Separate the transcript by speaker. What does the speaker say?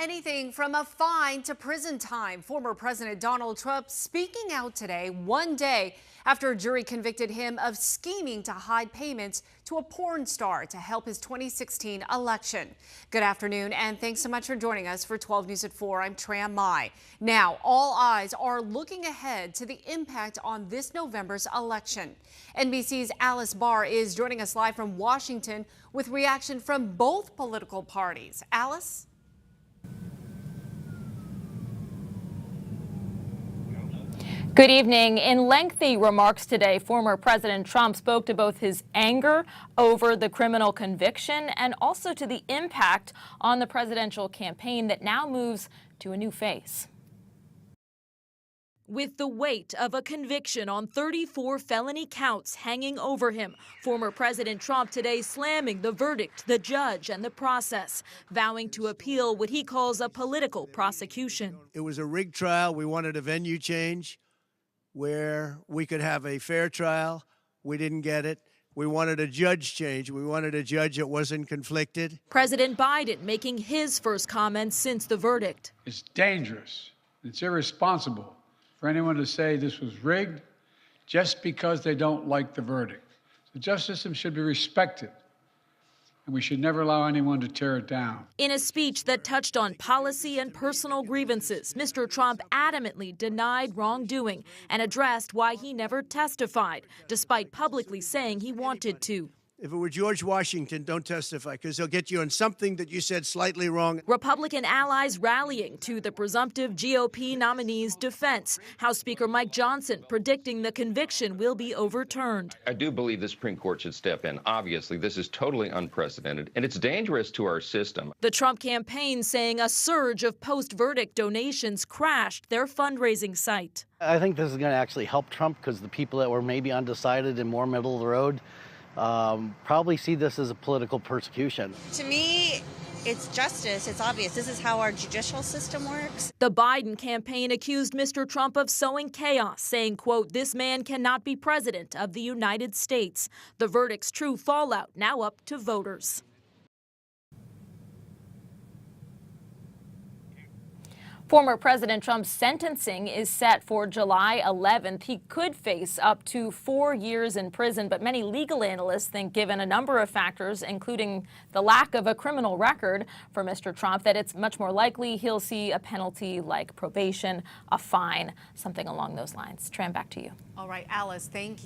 Speaker 1: anything from a fine to prison time. Former President Donald Trump speaking out today, one day after a jury convicted him of scheming to hide payments to a porn star to help his 2016 election. Good afternoon, and thanks so much for joining us for 12 News at 4. I'm Tram Mai. Now, all eyes are looking ahead to the impact on this November's election. NBC's Alice Barr is joining us live from Washington with reaction from both political parties. Alice?
Speaker 2: Good evening. In lengthy remarks today, former President Trump spoke to both his anger over the criminal conviction and also to the impact on the presidential campaign that now moves to a new phase.
Speaker 3: With the weight of a conviction on 34 felony counts hanging over him, former President Trump today slamming the verdict, the judge, and the process, vowing to appeal what he calls a political prosecution.
Speaker 4: It was a rigged trial. We wanted a venue change where we could have a fair trial. We didn't get it. We wanted a judge change. We wanted a judge that wasn't conflicted.
Speaker 3: President Biden making his first comments since the verdict.
Speaker 5: It's dangerous. It's irresponsible for anyone to say this was rigged just because they don't like the verdict. The justice system should be respected, and we should never allow anyone to tear it down.
Speaker 3: In a speech that touched on policy and personal grievances, Mr. Trump adamantly denied wrongdoing and addressed why he never testified, despite publicly saying he wanted to.
Speaker 4: If it were George Washington, don't testify, because he'll get you on something that you said slightly wrong.
Speaker 3: Republican allies rallying to the presumptive GOP nominee's defense. House Speaker Mike Johnson predicting the conviction will be overturned.
Speaker 6: I do believe the Supreme Court should step in. Obviously, this is totally unprecedented, and it's dangerous to our system.
Speaker 3: The Trump campaign saying a surge of post-verdict donations crashed their fundraising site.
Speaker 7: I think this is going to actually help Trump because the people that were maybe undecided and more middle of the road probably see this as a political persecution.
Speaker 8: To me, it's justice. It's obvious. This is how our judicial system works.
Speaker 3: The Biden campaign accused Mr. Trump of sowing chaos, saying, quote, "This man cannot be president of the United States." The verdict's true fallout now up to voters.
Speaker 2: Former President Trump's sentencing is set for July 11th. He could face up to 4 years in prison, but many legal analysts think, given a number of factors, including the lack of a criminal record for Mr. Trump, that it's much more likely he'll see a penalty like probation, a fine, something along those lines. Tram, back to you.
Speaker 1: All right, Alice, thank you.